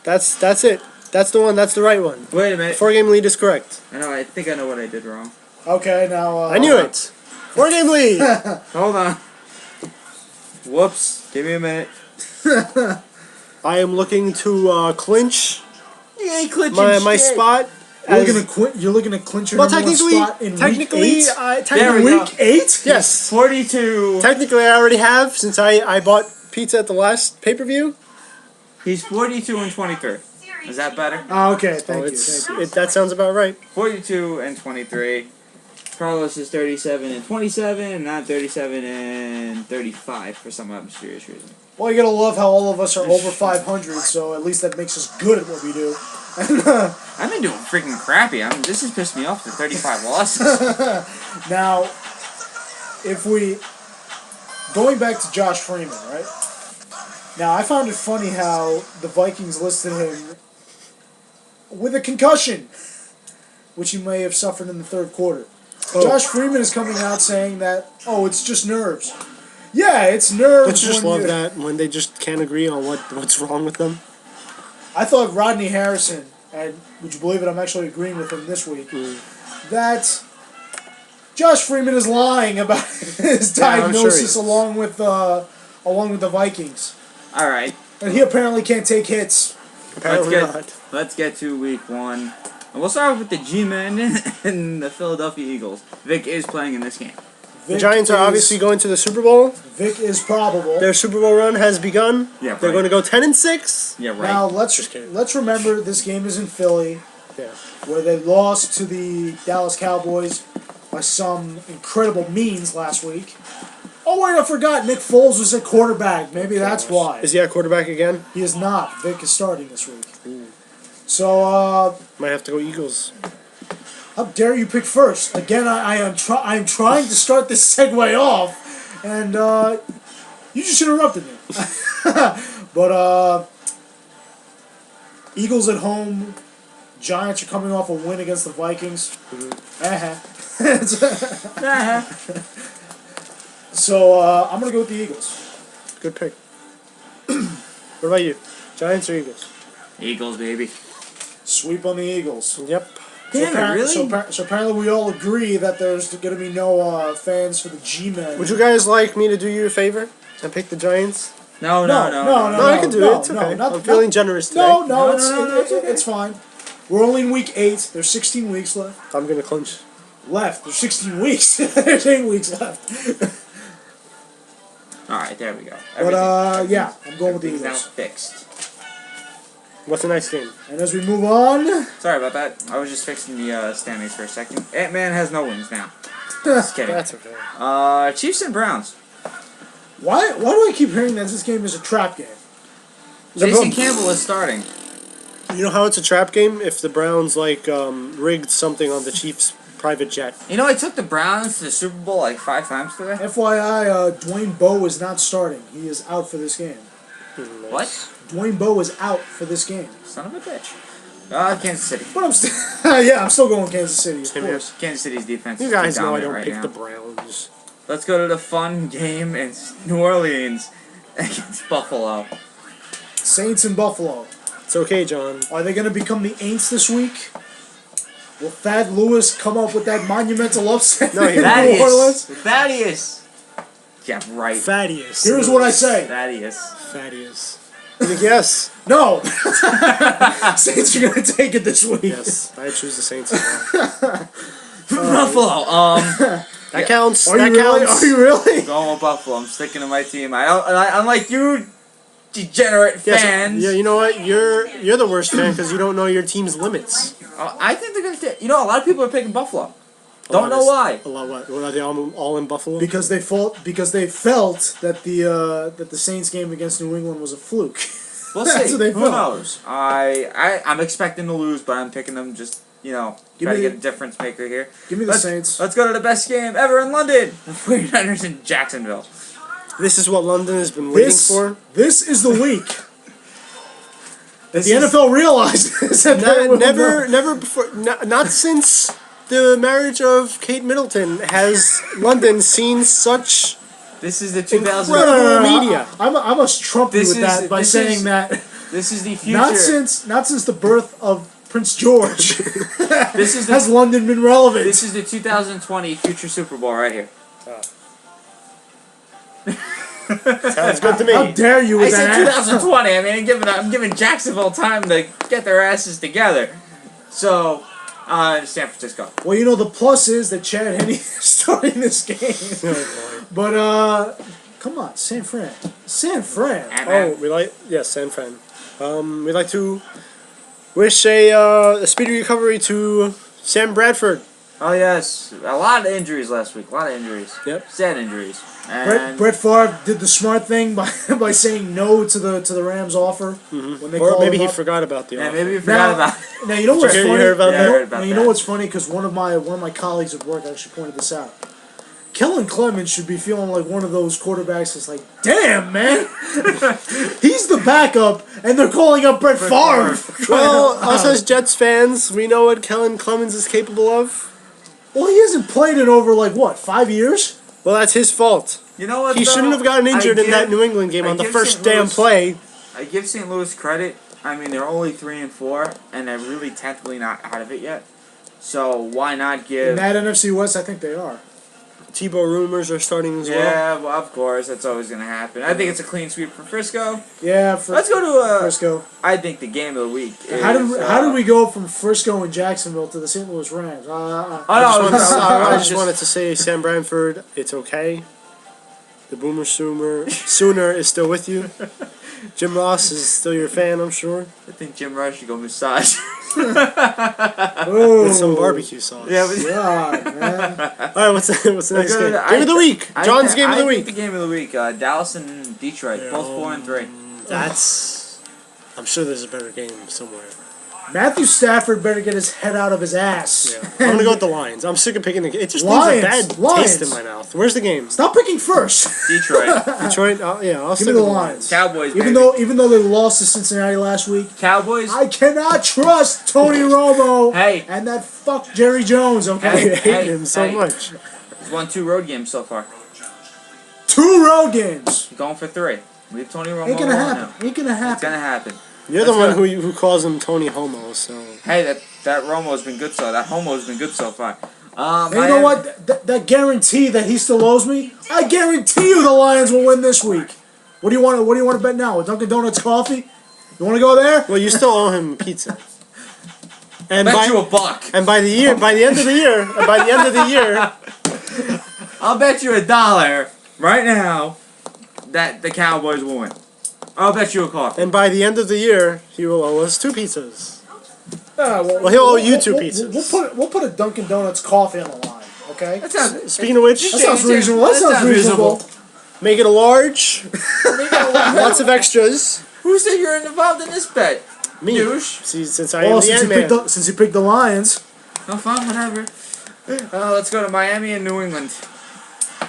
That's it. That's the one. That's the right one. Wait a minute. 4-game lead is correct. I think I know what I did wrong. Okay, now. I knew it. 4-game lead. Hold on. Whoops. Give me a minute. I am looking to clinch You ain't clinching my shit. spot. You're looking to clinch your Well, number one spot in technically, week 8? There technically, we go. Week 8? yes. 42. Technically, I already have since I bought pizza at the last pay-per-view. He's 42-23. Is that better? Oh, okay, Oh, thank you. that sounds about right. 42-23. Carlos is 37-27, and not 37-35 for some mysterious reason. Well, you gotta love how all of us are over 500, so at least that makes us good at what we do. I've been doing freaking crappy. This has pissed me off to 35 losses. Now, if we... Going back to Josh Freeman, right? Now, I found it funny how the Vikings listed him with a concussion, which he may have suffered in the third quarter. Oh. Josh Freeman is coming out saying that, oh, it's just nerves. Yeah, it's nerves. Don't you just when love you- that when they just can't agree on what's wrong with them? I thought Rodney Harrison, and would you believe it, I'm actually agreeing with him this week, that Josh Freeman is lying about his Yeah, I'm sure diagnosis he is. along with the Vikings. All right. And he apparently can't take hits. Apparently not. Let's get to week 1. And we'll start with the G-Men and the Philadelphia Eagles. Vic is playing in this game. The Giants are obviously going to the Super Bowl. Vic is probable. Their Super Bowl run has begun. Yeah, They're right. going to go 10-6. Yeah, right. Now Just kidding. let's remember this game is in Philly, Yeah. where they lost to the Dallas Cowboys by some incredible means last week. Oh wait, I forgot. Nick Foles was at quarterback. Maybe that's why. Is he at quarterback again? He is not. Vic is starting this week. So, Might have to go Eagles. how dare you pick first? Again, I'm trying to start this segue off, and you just interrupted me. But Eagles at home. Giants are coming off a win against the Vikings. So I'm gonna go with the Eagles. Good pick. What about you? Giants or Eagles? Eagles, baby. Sweep on the Eagles. Yep. Damn it, really? So apparently we all agree that there's going to be no fans for the G-Men. Would you guys like me to do you a favor and pick the Giants? No. No, I can do it. It's okay. I'm feeling generous today. No, it's okay. it's fine. We're only in week 8. There's 16 weeks left. I'm gonna clinch. There's 16 weeks. There's 8 weeks left. All right, there we go. But yeah, I'm going with the Everything's now Eagles. fixed. What's the next game? And as we move on, Sorry about that. I was just fixing the standings for a second. Ant-Man has no wins now. Just kidding. That's okay. Chiefs and Browns. why do I keep hearing that this game is a trap game? Jason Campbell is starting. You know how it's a trap game if the Browns rigged something on the Chiefs' private jet. You know, I took the Browns to the Super Bowl like 5 times today. FYI, Dwayne Bowe is not starting. He is out for this game. What? Dwayne Bowe is out for this game. Son of a bitch. Kansas City. But I'm still, yeah, I'm still going Kansas City, of Same here. course. Kansas City's defense You is guys too know I dominant don't right pick now. the Browns. Let's go to the fun game in New Orleans against Buffalo. Saints in Buffalo. It's okay, John. Are they going to become the Aints this week? Will Thad Lewis come up with that monumental upset No, he in won't. New Orleans? Thaddeus. Yeah, right. Thaddeus. Here's what I say. Thaddeus. Thaddeus. Yes. No! Saints are going to take it this week. Yes. I choose the Saints as well. Buffalo. That counts. Are that you really? counts. Are you really? Going with Buffalo. I'm sticking to my team. Unlike you, degenerate Yes, fans. yeah, you know what? You're the worst fan because you don't know your team's limits. I think they're gonna. A lot of people are picking Buffalo. Don't know why. A lot. What are they all in Buffalo? Because they felt that the Saints game against New England was a fluke. We'll That's see. what they Who felt. knows? I'm expecting to lose, but I'm picking them just try to get a difference maker here. Give me the Saints. Let's go to the best game ever in London. The 49ers in Jacksonville. This is what London has been waiting for. This is the week that the NFL realizes that Never before. Not since the marriage of Kate Middleton has London seen such This is the 2000. incredible media. I must trump you with that by saying that. This is the future. Not since the birth of Prince George. This is has London been relevant. This is the 2020 future Super Bowl right here. Sounds good to me. How dare you with I said that? 2020. I mean, I'm giving Jacksonville time to get their asses together. So, San Francisco. Well, the plus is that Chad Henne is starting this game. But come on, San Fran. San Fran. Ant-Man. San Fran. We'd like to wish a speedy recovery to Sam Bradford. Oh yes, a lot of injuries last week. A lot of injuries. Yep. Sad injuries. And Brett Favre did the smart thing by saying no to the Rams offer when they Or called maybe him he up. forgot about the yeah, offer. maybe you forgot about. Now you know what's you funny. hear about that? Yeah, I heard about You that. know what's funny because one of my colleagues at work actually pointed this out. Kellen Clemens should be feeling like one of those quarterbacks that's like, damn man, he's the backup, and they're calling up Brett Favre. Well, us as Jets fans, we know what Kellen Clemens is capable of. Well, he hasn't played in over 5 years. Well, that's his fault. You know what? He though? shouldn't have gotten injured in that give- New England game I on the give first St. damn Louis- play. I give St. Louis credit. I mean, they're only 3-4, and they're really technically not out of it yet. So why not In give? that NFC West, I think they are. Tebow rumors are starting as well. Yeah, well, of course, that's always gonna happen. I think it's a clean sweep for Frisco. Yeah, Let's go to Frisco. I think the game of the week. Is, How did we go from Frisco and Jacksonville to the St. Louis Rams? I just wanted to say, Sam Bradford, it's okay. The Boomer Sooner is still with you. Jim Ross is still your fan, I'm sure. I think Jim Rush should go massage. With some barbecue sauce. Yeah, but God, man. Alright, what's the next game? Game of the week. I John's think- game of the I week. think the game of the week. Dallas and Detroit, both 4-3. That's. I'm sure there's a better game somewhere. Matthew Stafford better get his head out of his ass. Yeah. I'm gonna go with the Lions. I'm sick of picking the game. It just Lions. leaves a bad Lions. taste in my mouth. Where's the game? Stop picking first. Detroit, Detroit. I'll Give stick me with the Lions. Cowboys. Even baby. though they lost to Cincinnati last week, Cowboys. I cannot trust Tony Romo Hey. and that fuck Jerry Jones. I Okay, hate him so hey. much. He's won 2 road games so far. 2 road games. He's going for 3. Leave Tony Romo Ain't gonna alone happen. now. Ain't gonna It's happen. gonna happen. You're the Let's one go. who calls him Tony Homo, so. Hey, that Romo's been good so. That Homo's been good so far. And you know what? That guarantee that he still owes me. I guarantee you the Lions will win this week. What do you want? What do you want to bet now? A Dunkin' Donuts coffee? You want to go there? Well, you still owe him pizza. And Bet you $1. and by the end of the year, I'll bet you $1 right now that the Cowboys will win. I'll bet you a coffee. and by the end of the year, he will owe us 2 pizzas. Well, he'll owe you 2 pizzas. We'll put a Dunkin' Donuts coffee on the line. Okay. That sounds. Speaking of which, That sounds reasonable. That sounds reasonable. make it a large. Lots of extras. Who said you're involved in this bet? Me. Douche. See, since I am Well, the since he picked the Lions. Oh, fine, whatever. Let's go to Miami and New England.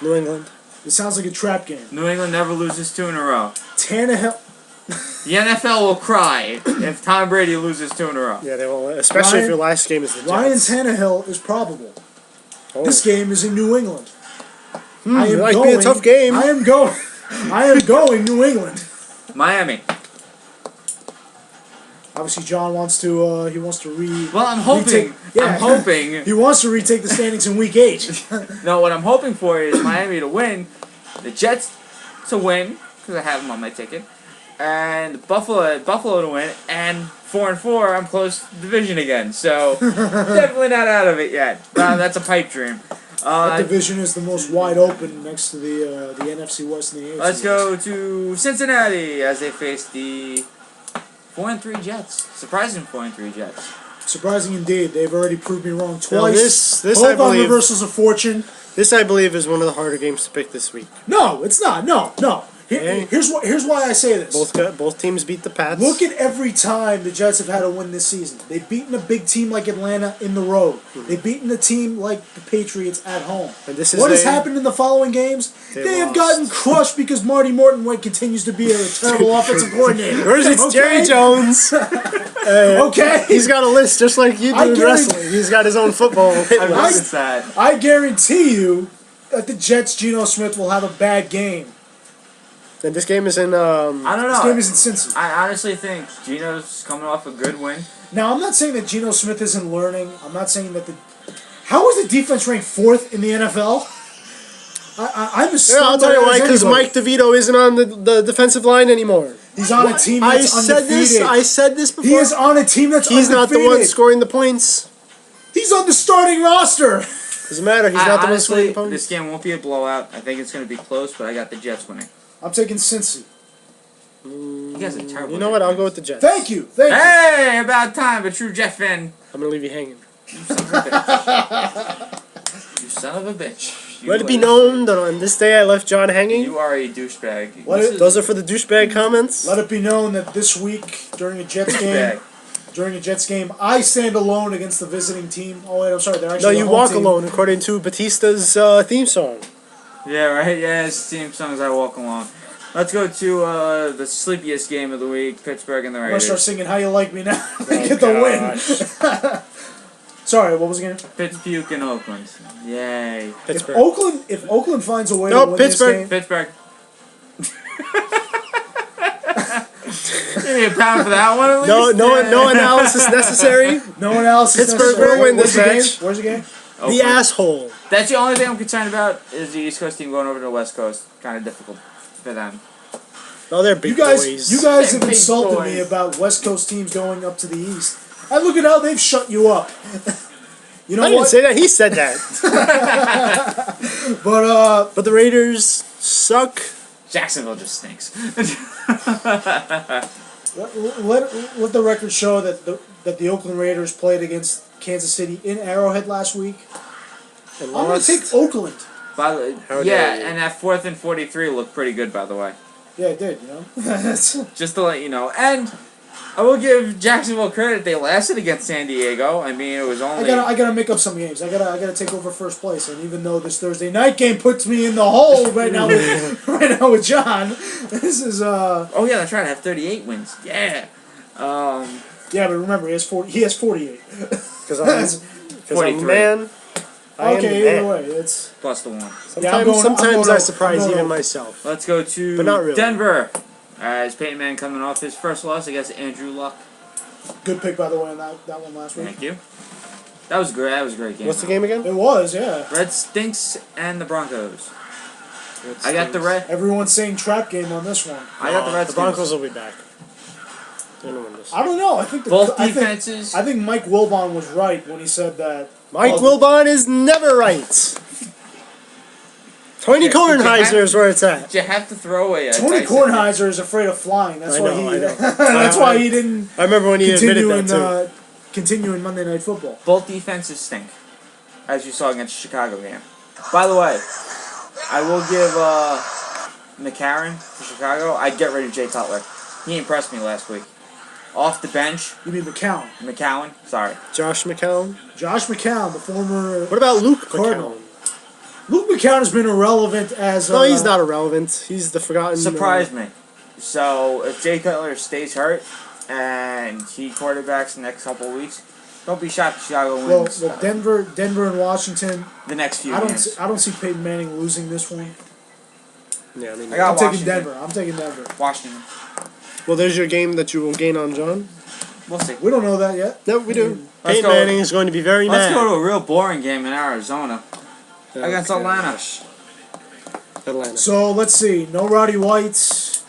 New England. It sounds like a trap game. New England never loses 2 in a row. Tannehill. The NFL will cry if Tom Brady loses 2 in a row. Yeah, they will. Especially if your last game is the Jets. Ryan Tannehill is probable. Oh. This game is in New England. It might be a tough game. I am going New England. Miami. Obviously, John wants to. He wants to Well, I'm hoping. I'm hoping. He wants to retake the standings in Week 8. No, what I'm hoping for is Miami to win, the Jets to win because I have them on my ticket, and Buffalo to win, and 4-4. I'm close to division again, so definitely not out of it yet. That's a pipe dream. That division is the most wide open next to the NFC West and the AFC Let's go to Cincinnati as they face the 4-3 Jets. Surprising 4-3 Jets. Surprising indeed. They've already proved me wrong twice. Now this Both I on believe, reversals of fortune. this I believe is one of the harder games to pick this week. No, it's not. No. Hey. Here's why I say this. Both teams beat the Pats. Look at every time the Jets have had a win this season. They've beaten a big team like Atlanta in the road. They've beaten a team like the Patriots at home. And this is What has happened in the following games? They have gotten crushed because Marty Morton continues to be a terrible offensive coordinator. Where's it, Jerry Jones? Okay. He's got a list just like you do in wrestling. He's got his own football hit I list. noticed that. I guarantee you that the Jets' Geno Smith will have a bad game. And this game is in. I don't know. This game is in Cincy. I honestly think Geno's coming off a good win. Now, I'm not saying that Geno Smith isn't learning. I'm not saying that how is the defense ranked 4th in the NFL? I'm just. Yeah, I'll tell you why. Because Mike DeVito isn't on the defensive line anymore. He's on a team that's undefeated. I said this before. He is on a team that's He's undefeated. not the one scoring the points. He's on the starting roster. Doesn't matter. He's not the one scoring the points. This game won't be a blowout. I think it's going to be close, but I got the Jets winning. I'm taking Cincy. You guys are terrible. You know what? I'll go with the Jets. Thank you. Hey, about time. A true Jet fan. I'm gonna leave you hanging. You son of a bitch. You son of a bitch. Let it be known that on this day I left John hanging. You are a douchebag. Those are for the douchebag comments. Let it be known that this week during a Jets game, I stand alone against the visiting team. Oh wait, I'm sorry. They're actually No, you walk alone, according to Batista's theme song. Yeah, right. Yeah, it's team songs. I walk alone. Let's go to the sleepiest game of the week: Pittsburgh and the I'm Raiders. gonna start singing "How You Like Me Now." Get the win. Sorry, what was the game? Pittsburgh and Oakland. Yay. Pittsburgh. If Oakland finds a way to win Pittsburgh. this game, Pittsburgh. Give me a pound for that one at least. No analysis necessary. no one else. Pittsburgh will win this match. Where's the game? The asshole. That's the only thing I'm concerned about is the East Coast team going over to the West Coast. Kind of difficult for them. Oh, they're big boys. You guys have Big insulted boys. me about West Coast teams going up to the East. And look at how they've shut you up. You know I didn't say that. He said that. But the Raiders suck. Jacksonville just stinks. let the record show that the Oakland Raiders played against Kansas City in Arrowhead last week. I'm going to take Oakland. By the way, and that 4th and 43 looked pretty good, by the way. Yeah, it did, you know. Just to let you know. And I will give Jacksonville credit. They lasted against San Diego. I mean, it was only... I gotta make up some games. I gotta take over first place. And even though this Thursday night game puts me in the hole right now with John, this is Oh yeah, that's right. I have 38 wins. Yeah. Yeah, but remember, he has 48. Because I'm a man. Okay, either way, it's... Plus the 1. Sometimes I surprise even myself. Let's go to But not really. Denver. As Peyton Manning coming off his first loss against Andrew Luck. Good pick, by the way, on that one last week. Thank you. That was great. That was a great game. What's the game again? It was, yeah. Red Stinks and the Broncos. I got the Red. Everyone's saying trap game on this one. I got the Red. The Broncos will be back. They're gonna win this. I don't know. I think both defenses. I think Mike Wilbon was right when he said that. Mike Wilbon is never right. Tony Kornheiser is where it's at. You have to throw away. Tony Kornheiser is afraid of flying. That's why he. I know. That's why he didn't. I remember when he admitted that too. Continue in Monday Night Football. Both defenses stink, as you saw against the Chicago game. By the way, I will give McCarron for Chicago. I'd get rid of Jay Cutler. He impressed me last week. Off the bench. You mean McCown? McCown. Sorry. Josh McCown. Josh McCown, the former. What about Luke Cardinal? McCown? Luke McCown has been irrelevant as. No, he's not irrelevant. He's the forgotten. Surprised me. So if Jay Cutler stays hurt and he quarterbacks the next couple of weeks, don't be shocked if Chicago wins. Well, Denver, and Washington. The next few games. I don't see Peyton Manning losing this one. Yeah, I mean, I'm taking Denver. I'm taking Denver. Washington. Well, there's your game that you will gain on John. We'll see. We don't know that yet. No, we do. Peyton Manning is going to be very mad. Let's go to a real boring game in Arizona. Against Atlanta. So let's see. No Roddy White.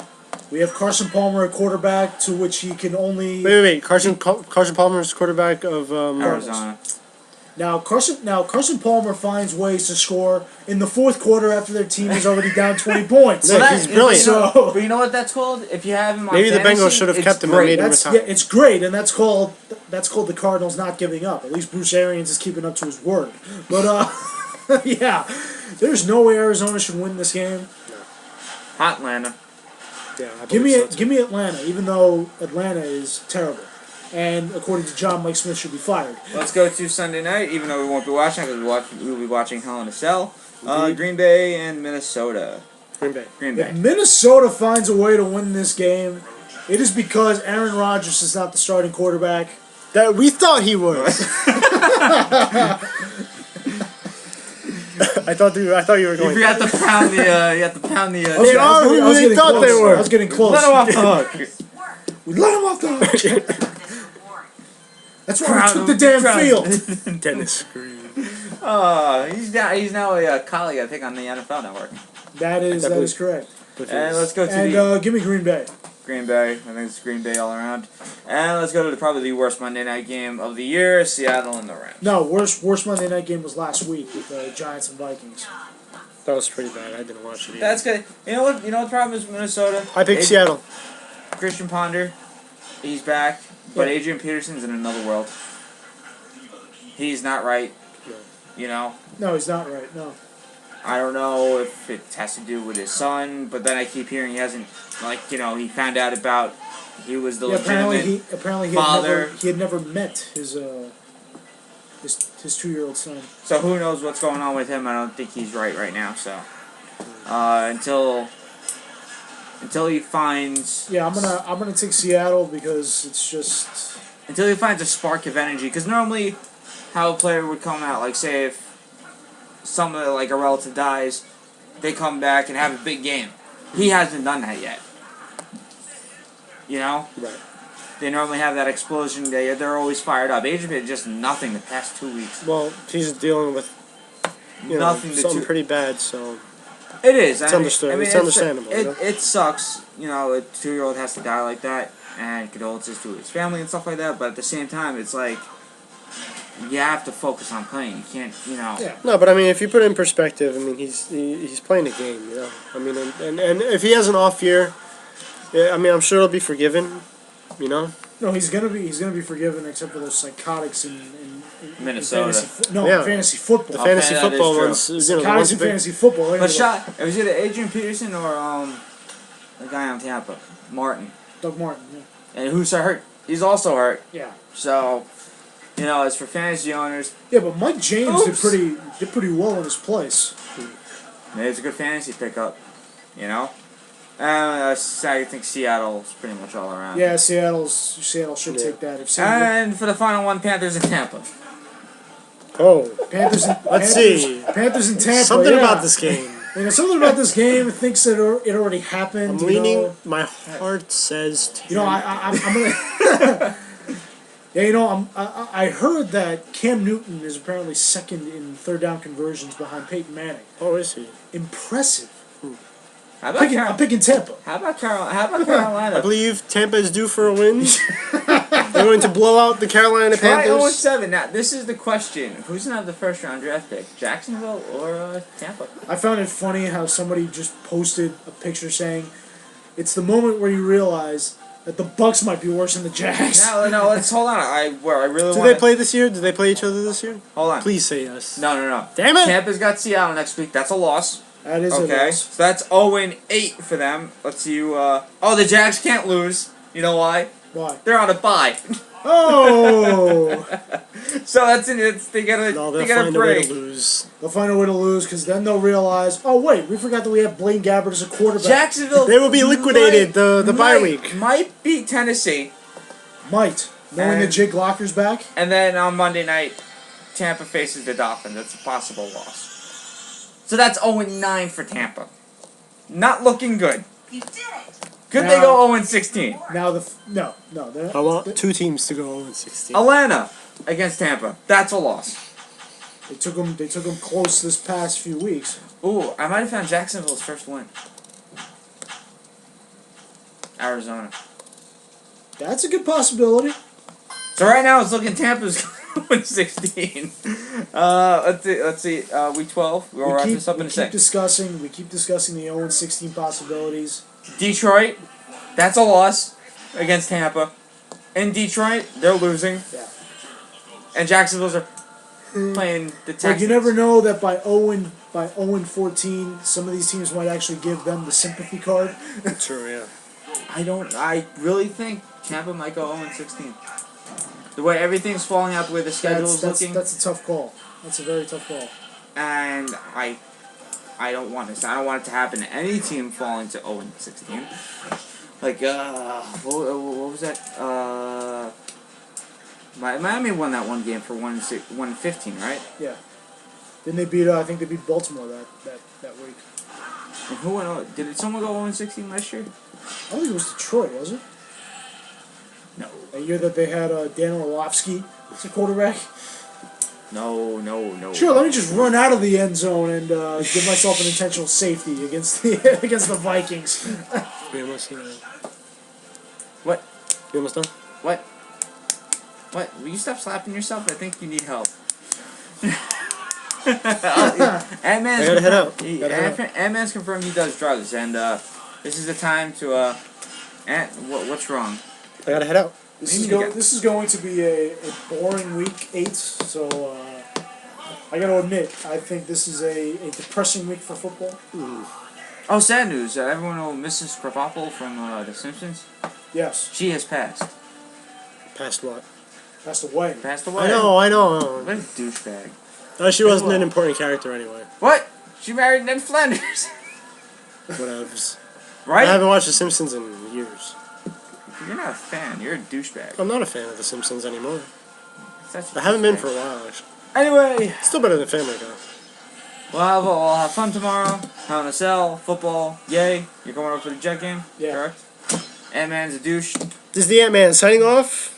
We have Carson Palmer at quarterback, to which he can only. Wait. Carson Palmer is quarterback of Arizona. Now Carson Palmer finds ways to score in the fourth quarter after their team is already down 20 points. Yeah, he's brilliant. So, but you know what that's called? If you have him on maybe the fantasy, Bengals should have kept him and great. made him that's retire. it's great, and that's called the Cardinals not giving up. At least Bruce Arians is keeping up to his word. But yeah, there's no way Arizona should win this game. Hot Atlanta. Yeah, I Give believe so, too. me Atlanta, even though Atlanta is terrible. And according to John, Mike Smith should be fired. Let's go to Sunday night, even though we won't be watching because we'll be watching Hell in a Cell. Green Bay and Minnesota. Green Bay. If Minnesota finds a way to win this game, it is because Aaron Rodgers is not the starting quarterback. That we thought he was. I thought you were You going. forgot to pound the. You have to pound the. They are who they thought they were. I was getting close. Let him off the hook. We let him off the hook. That's why we Crowd took the him, damn crowd field. Dennis Green. He's now a colleague, I think, on the NFL Network. That is correct. And let's go to And give me Green Bay. Green Bay. I think it's Green Bay all around. And let's go to probably the worst Monday night game of the year: Seattle and the Rams. No, worst Monday night game was last week with the Giants and Vikings. That was pretty bad. I didn't watch it either. That's good. You know what? The problem is Minnesota. I picked Seattle. Christian Ponder, he's back, but Adrian Peterson's in another world. He's not right. You know. No, he's not right. No. I don't know if it has to do with his son, but then I keep hearing he hasn't, he found out about he was the legitimate apparently father. He had never met his 2-year-old son. So who knows what's going on with him? I don't think he's right now. So until he finds I'm gonna take Seattle because it's just until he finds a spark of energy. Because normally, how a player would come out, like say if someone like a relative dies, they come back and have a big game. He hasn't done that yet. You know? Right. They normally have that explosion. They're always fired up. Adrian Peterson just nothing the past 2 weeks. Well, he's dealing with something pretty bad, so it is. It's understood. It's understandable. It sucks. You know, a 2-year-old has to die like that, and condolences to his family and stuff like that. But at the same time, it's like you have to focus on playing. You can't, Yeah. No, but I mean, if you put it in perspective, I mean, he's playing a game, I mean, and if he has an off year, I mean, I'm sure he'll be forgiven, No, he's gonna be forgiven except for those psychotics in Minnesota. Fantasy football. The fantasy that football is true. ones, Psychotics in fantasy football. But it was either Adrian Peterson or the guy on Tampa, Martin. Doug Martin. Yeah. And who's hurt? He's also hurt. Yeah. So, as for fantasy owners, Yeah, but Mike James did pretty well in his place. maybe it's a good fantasy pickup. I think Seattle's pretty much all around. Yeah, Seattle should take that. And for the final one, Panthers and Tampa. Oh, Let's see. Panthers and Tampa. Something about this game. Something about this game thinks that it already happened. I'm leaning. My heart says. I'm gonna. I heard that Cam Newton is apparently second in third down conversions behind Peyton Manning. Oh, is he? Impressive. How about I'm picking Tampa. How about Carolina? I believe Tampa is due for a win. They're going to blow out the Carolina Try Panthers. 0-7. Now, this is the question. Who's going to have the first round draft pick? Jacksonville or Tampa? I found it funny how somebody just posted a picture saying, it's the moment where you realize that the Bucks might be worse than the Jags. No, let's hold on. I really Do want they play this year? Do they play each other this year? Hold on. Please say yes. No. Damn it! Tampa's got Seattle next week. That's a loss. That is Okay. a loss. So that's 0-8 for them. Let's see you. The Jags can't lose. You know why? Why? They're on a bye. Oh! So that's it. They gotta find a way break. to lose. They'll find a way to lose because then they'll realize, oh wait, we forgot that we have Blaine Gabbert as a quarterback. Jacksonville. They will be liquidated the bye week. Might beat Tennessee. Might. Knowing that Jake Locker's back. And then on Monday night, Tampa faces the Dolphins. That's a possible loss. So that's 0-9 for Tampa. Not looking good. You did it. Could Now- they go 0-16? Now no. I want two teams to go 0-16. Atlanta against Tampa. That's a loss. They took them close this past few weeks. Ooh, I might have found Jacksonville's first win. Arizona. That's a good possibility. So right now it's looking Tampa's 0-16. Let's see. Week 12. We'll wrap this up in a sec. We keep discussing the 0-16 possibilities. Detroit, that's a loss against Tampa. In Detroit, they're losing. Yeah. And Jacksonville's are playing the Texans. But you never know that by 0-14, some of these teams might actually give them the sympathy card. True, yeah. I really think Tampa might go 0-16. The way everything's falling out, the way the schedule is looking. That's a tough call. That's a very tough call. And I don't want this. I don't want it to happen to any team falling to 0-16. Like, what was that? Miami won that one game for 1-15, right? Yeah. Didn't they beat? I think they beat Baltimore that week. And who went? Did someone go 0-16 last year? I don't think it was Detroit, was it? No. That year that they had Dan Orlovsky as a quarterback. No. Sure, let me just run out of the end zone and give myself an intentional safety against the Vikings. We almost done. What? You almost done? What? Will you stop slapping yourself? I think you need help. Ant-Man's I gotta head out. Ant-Man's confirmed he does drugs, and this is the time to. What's wrong? I gotta head out. This is going to be a boring week 8, so I got to admit, I think this is a depressing week for football. Oh, sad news! Everyone know Mrs. Krabappel from The Simpsons? Yes. She has passed. Passed what? Passed away. Passed away. I know. What a douchebag. No, she wasn't an important character anyway. What? She married Ned Flanders. Whatevs. Right? I haven't watched The Simpsons in years. You're not a fan. You're a douchebag. I'm not a fan of The Simpsons anymore. Such a I haven't been douchebag. for a while, actually. Anyway. Still better than Family Guy. We'll have fun tomorrow. Hell in a Cell, football, yay. You're going over for the Jet game? Yeah. Correct? Ant-Man's a douche. This is the Ant-Man signing off.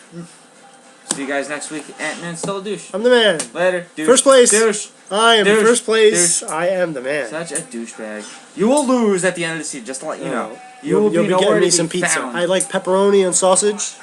See you guys next week. Ant-Man's still a douche. I'm the man. Later. Douche. First place. Douche. I am Douche. first place. Douche. I am the man. Such a douchebag. You will lose at the end of the season, just to let you know. You'll be nowhere getting to me be some pizza. found. I like pepperoni and sausage.